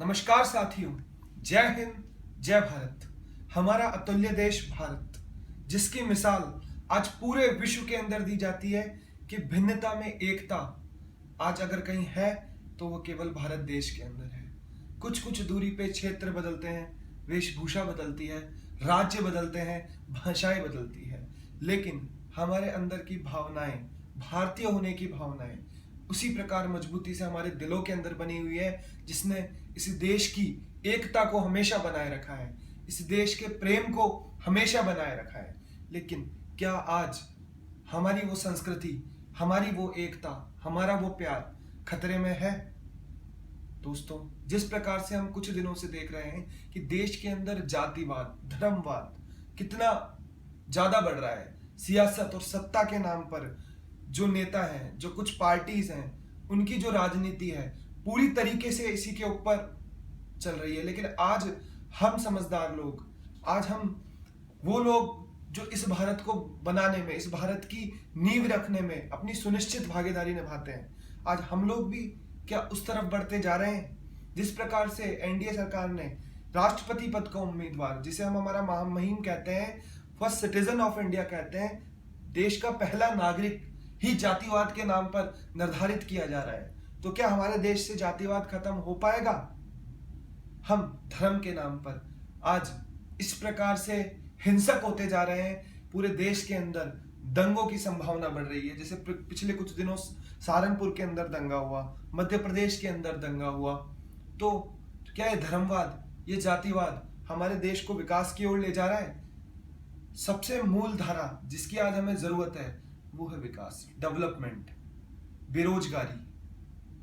नमस्कार साथियों, जय हिंद, जय भारत। हमारा अतुल्य देश भारत, जिसकी मिसाल आज पूरे विश्व के अंदर दी जाती है कि भिन्नता में एकता आज अगर कहीं है तो वो केवल भारत देश के अंदर है। कुछ कुछ दूरी पे क्षेत्र बदलते हैं, वेशभूषा बदलती है, राज्य बदलते हैं, भाषाएं बदलती है, लेकिन हमारे अंदर की भावनाएं, भारतीय होने की भावनाएं उसी प्रकार मजबूती से हमारे दिलों के अंदर बनी हुई है, जिसने इस देश की एकता को हमेशा बनाए रखा है, इस देश के प्रेम को हमेशा बनाए रखा है। लेकिन क्या आज हमारी वो संस्कृति, हमारी वो एकता, हमारा वो प्यार खतरे में है? दोस्तों, जिस प्रकार से हम कुछ दिनों से देख रहे हैं कि देश के अंदर जातिवाद, धर्मवाद कितना ज्यादा बढ़ रहा है, सियासत और सत्ता के नाम पर जो नेता हैं, जो कुछ पार्टीज हैं, उनकी जो राजनीति है पूरी तरीके से इसी के ऊपर चल रही है। लेकिन आज हम समझदार लोग, आज हम वो लोग जो इस भारत को बनाने में, इस भारत की नींव रखने में अपनी सुनिश्चित भागीदारी निभाते हैं, आज हम लोग भी क्या उस तरफ बढ़ते जा रहे हैं? जिस प्रकार से एनडीए सरकार ने राष्ट्रपति पद का उम्मीदवार, जिसे हम हमारा महामहिम कहते हैं, फर्स्ट सिटीजन ऑफ इंडिया कहते हैं, देश का पहला नागरिक ही जातिवाद के नाम पर निर्धारित किया जा रहा है, तो क्या हमारे देश से जातिवाद खत्म हो पाएगा? हम धर्म के नाम पर आज इस प्रकार से हिंसक होते जा रहे हैं, पूरे देश के अंदर दंगों की संभावना बढ़ रही है। जैसे पिछले कुछ दिनों सहारनपुर के अंदर दंगा हुआ, मध्य प्रदेश के अंदर दंगा हुआ, तो क्या ये धर्मवाद, ये जातिवाद हमारे देश को विकास की ओर ले जा रहा है? सबसे मूल धारा जिसकी आज हमें जरूरत है वो है विकास, डेवलपमेंट, बेरोजगारी,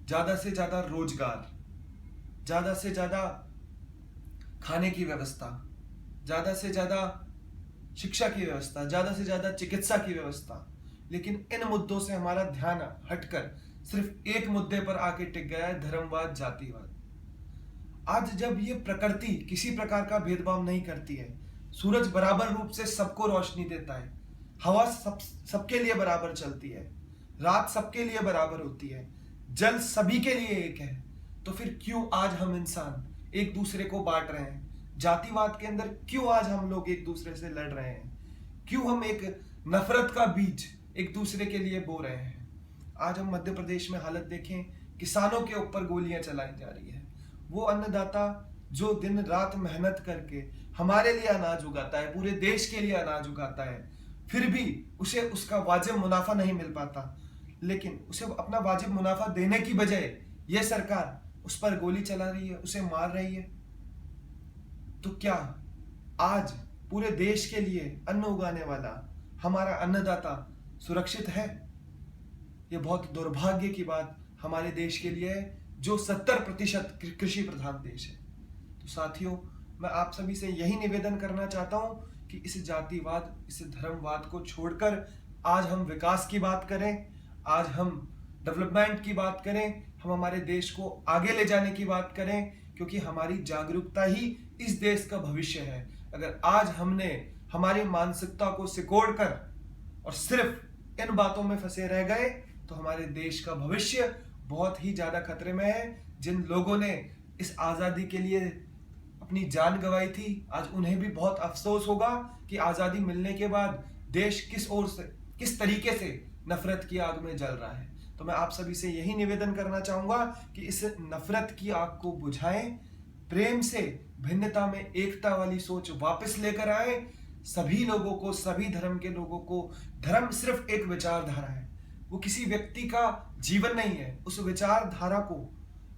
ज्यादा से ज्यादा रोजगार, ज्यादा से ज्यादा खाने की व्यवस्था, ज्यादा से ज्यादा शिक्षा की व्यवस्था, ज्यादा से ज्यादा चिकित्सा की व्यवस्था। लेकिन इन मुद्दों से हमारा ध्यान हटकर सिर्फ एक मुद्दे पर आके टिक गया है, धर्मवाद, जातिवाद। आज जब ये प्रकृति किसी प्रकार का भेदभाव नहीं करती है, सूरज बराबर रूप से सबको रोशनी देता है, हवा सबके लिए बराबर चलती है, रात सबके लिए बराबर होती है, जल सभी के लिए एक है, तो फिर क्यों आज हम इंसान एक दूसरे को बांट रहे हैं? जातिवाद के अंदर क्यों आज हम लोग एक दूसरे से लड़ रहे हैं? क्यों हम एक नफरत का बीज एक दूसरे के लिए बो रहे हैं? आज हम मध्य प्रदेश में हालत देखें, किसानों के ऊपर गोलियां चलाई जा रही है। वो अन्नदाता जो दिन रात मेहनत करके हमारे लिए अनाज उगाता है, पूरे देश के लिए अनाज उगाता है, फिर भी उसे उसका वाजिब मुनाफा नहीं मिल पाता। लेकिन उसे अपना वाजिब मुनाफा देने की बजाय यह सरकार उस पर गोली चला रही है, उसे मार रही है। तो क्या आज पूरे देश के लिए अन्न उगाने वाला हमारा अन्नदाता सुरक्षित है? यह बहुत दुर्भाग्य की बात हमारे देश के लिए है, जो 70% कृषि प्रधान देश है। तो साथियों, मैं आप सभी से यही निवेदन करना चाहता हूं कि इस जातिवाद, इस धर्मवाद को छोड़कर आज हम विकास की बात करें, आज हम डेवलपमेंट की बात करें, हम हमारे देश को आगे ले जाने की बात करें, क्योंकि हमारी जागरूकता ही इस देश का भविष्य है। अगर आज हमने हमारी मानसिकता को सिकोड़कर और सिर्फ इन बातों में फंसे रह गए तो हमारे देश का भविष्य बहुत ही ज्यादा खतरे में है। जिन लोगों ने इस आजादी के लिए अपनी जान गंवाई थी, आज उन्हें भी बहुत अफसोस होगा कि आजादी मिलने के बाद देश किस ओर से, किस तरीके से नफरत की आग में जल रहा है। तो मैं आप सभी से यही निवेदन करना चाहूंगा कि इस नफरत की आग को बुझाएं, प्रेम से भिन्नता में एकता वाली सोच वापस लेकर आए। सभी लोगों को, सभी धर्म के लोगों को, धर्म सिर्फ एक विचारधारा है, वो किसी व्यक्ति का जीवन नहीं है। उस विचारधारा को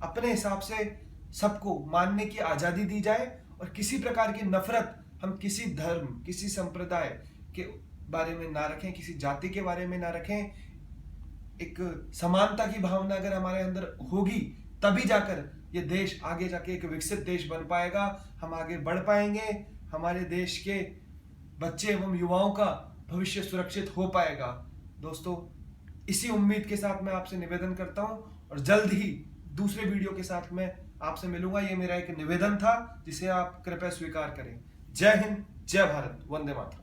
अपने हिसाब से सबको मानने की आजादी दी जाए और किसी प्रकार की नफरत हम किसी धर्म, किसी संप्रदाय के बारे में ना रखें, किसी जाति के बारे में ना रखें। एक समानता की भावना अगर हमारे अंदर होगी तभी जाकर ये देश आगे जाके एक विकसित देश बन पाएगा, हम आगे बढ़ पाएंगे, हमारे देश के बच्चे एवं युवाओं का भविष्य सुरक्षित हो पाएगा। दोस्तों, इसी उम्मीद के साथ मैं आपसे निवेदन करता हूं और जल्द ही दूसरे वीडियो के साथ मैं आपसे मिलूंगा। ये मेरा एक निवेदन था जिसे आप कृपया स्वीकार करें। जय हिंद, जय भारत, वंदे मातरम।